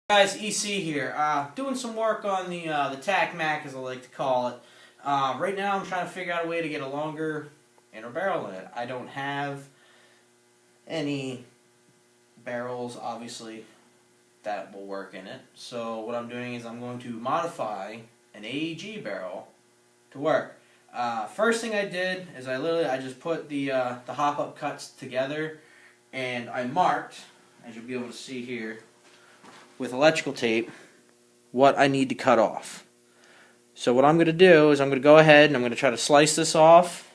Guys, EC here. Doing some work on the tack mac, as I like to call it. Right now, I'm trying to figure out a way to get a longer inner barrel in it. I don't have any barrels, obviously, that will work in it. So what I'm doing is I'm going to modify an AEG barrel to work. First thing I did is I just put the hop-up cuts together, and I marked, as you'll be able to see here, with electrical tape, what I need to cut off. So what I'm going to do is I'm going to go ahead and I'm going to try to slice this off,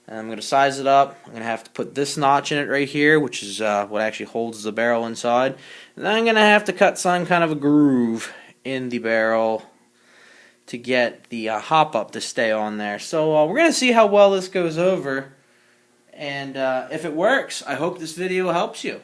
and I'm going to size it up. I'm going to have to put this notch in it right here, which is what actually holds the barrel inside. And then I'm going to have to cut some kind of a groove in the barrel to get the hop up to stay on there. So we're going to see how well this goes over, and if it works, I hope this video helps you.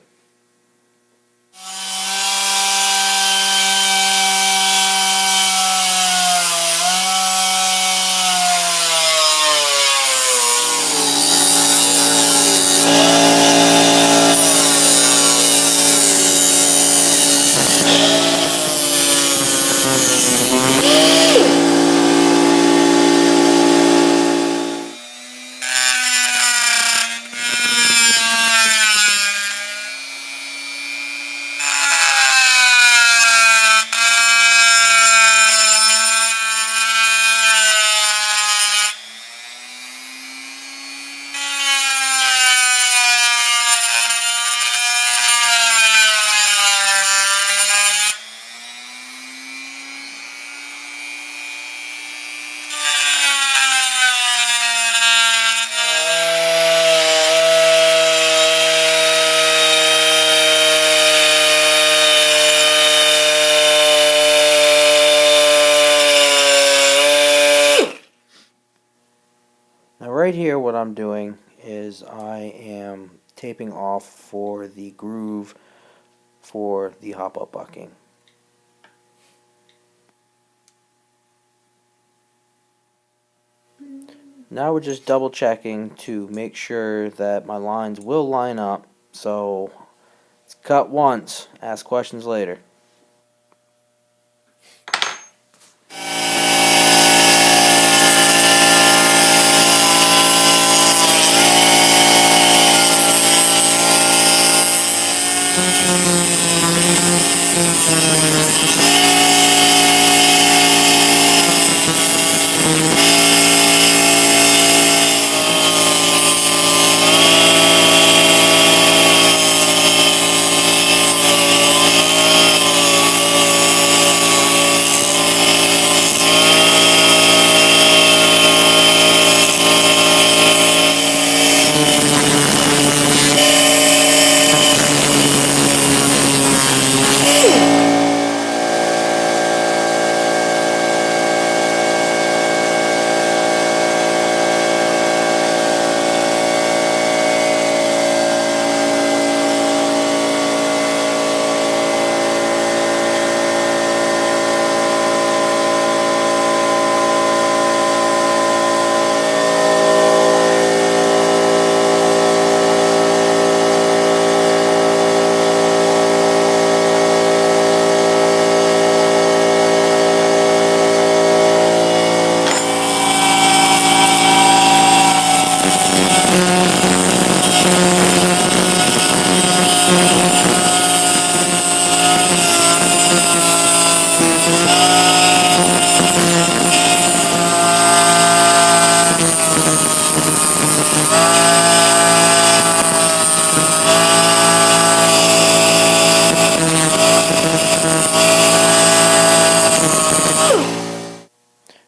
Now right here what I'm doing is I am taping off for the groove for the hop-up bucking. Now we're just double checking to make sure that my lines will line up. So it's cut once, ask questions later.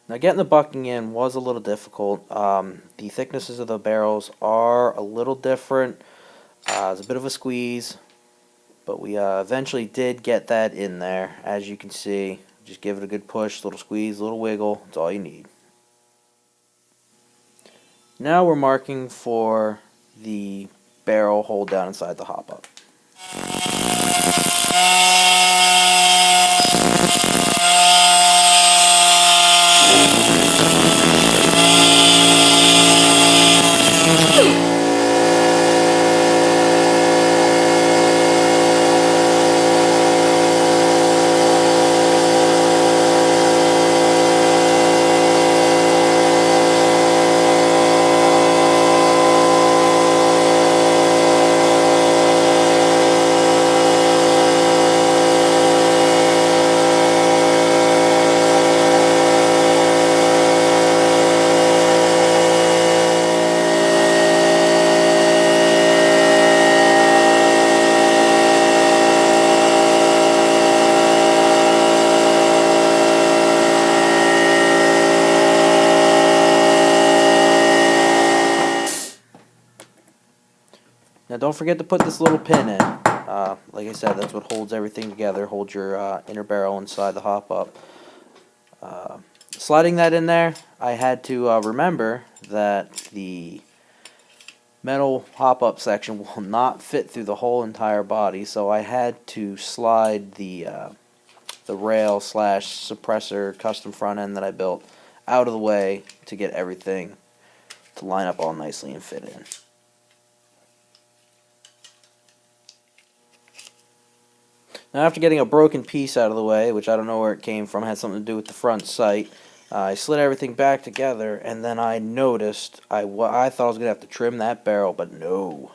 Now getting the bucking in was a little difficult. The thicknesses of the barrels are a little different. It's a bit of a squeeze, but we eventually did get that in there. As you can see, just give it a good push, little squeeze, little wiggle, that's all you need. Now we're marking for the barrel hold down inside the hop up. don't forget to put this little pin in. Like I said, that's what holds everything together, holds your inner barrel inside the hop up. Sliding that in there, I had to remember that the metal hop-up section will not fit through the whole entire body, so I had to slide the rail slash suppressor custom front end that I built out of the way to get everything to line up all nicely and fit in. Now, after getting a broken piece out of the way, which I don't know where it came from, had something to do with the front sight, I slid everything back together, and then I noticed I thought I was going to have to trim that barrel, but no.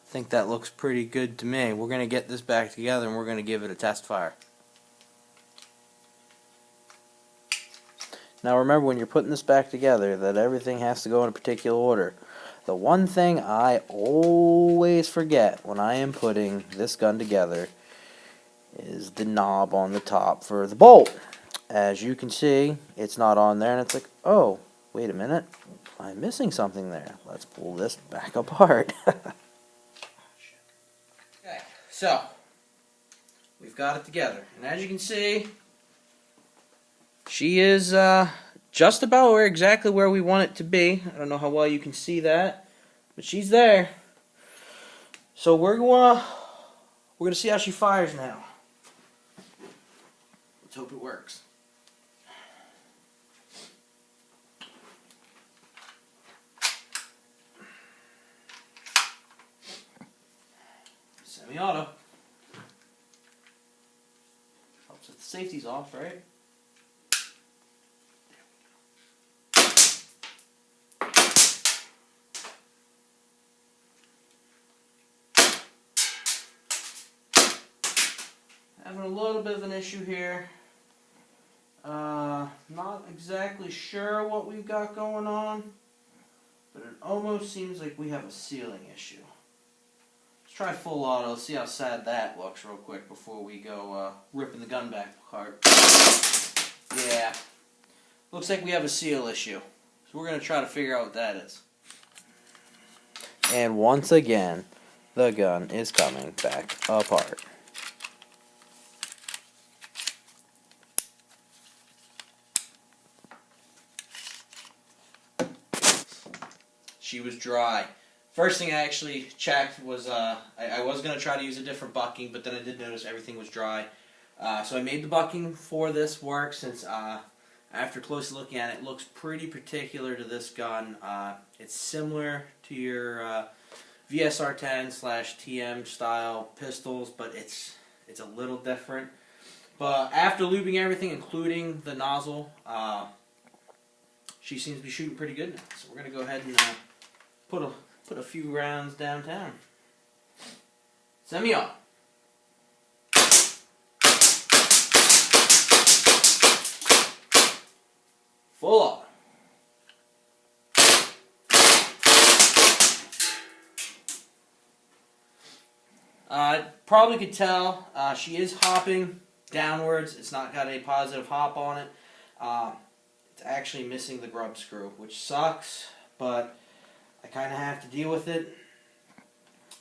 I think that looks pretty good to me. We're going to get this back together, and we're going to give it a test fire. Now remember, when you're putting this back together, that everything has to go in a particular order. The one thing I always forget when I am putting this gun together is the knob on the top for the bolt. As you can see, it's not on there, and it's like, oh, wait a minute, I'm missing something there. Let's pull this back apart. Okay, so we've got it together, and as you can see, she is just about exactly where we want it to be. I don't know how well you can see that, but she's there. So we're gonna see how she fires now. Let's hope it works. Semi-auto. Helps if the safety's off, right? Having a little bit of an issue here. Not exactly sure what we've got going on, but it almost seems like we have a sealing issue. Let's try full auto, see how sad that looks real quick before we go ripping the gun back apart. Yeah, looks like we have a seal issue. So we're going to try to figure out what that is. And once again, the gun is coming back apart. She was dry. First thing I actually checked was I was going to try to use a different bucking, but then I did notice everything was dry. So I made the bucking for this work, since after closely looking at it, it looks pretty particular to this gun. It's similar to your VSR10/TM style pistols, but it's a little different. But after lubing everything, including the nozzle, she seems to be shooting pretty good now. So we're going to go ahead and put a few rounds downtown. Semi-auto. Full auto. Probably could tell she is hopping downwards. It's not got a positive hop on it. It's actually missing the grub screw, which sucks, but I kind of have to deal with it.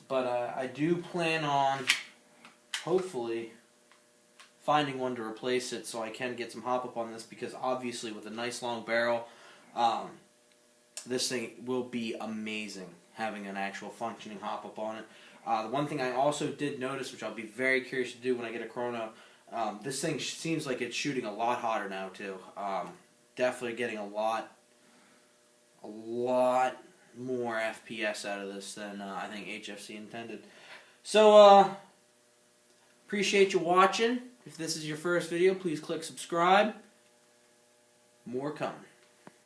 But I do plan on hopefully finding one to replace it so I can get some hop up on this, because obviously with a nice long barrel, this thing will be amazing having an actual functioning hop up on it. The one thing I also did notice, which I'll be very curious to do when I get a chrono, this thing seems like it's shooting a lot hotter now too. Definitely getting a lot more FPS out of this than I think HFC intended. So, appreciate you watching. If this is your first video, please click subscribe. More coming.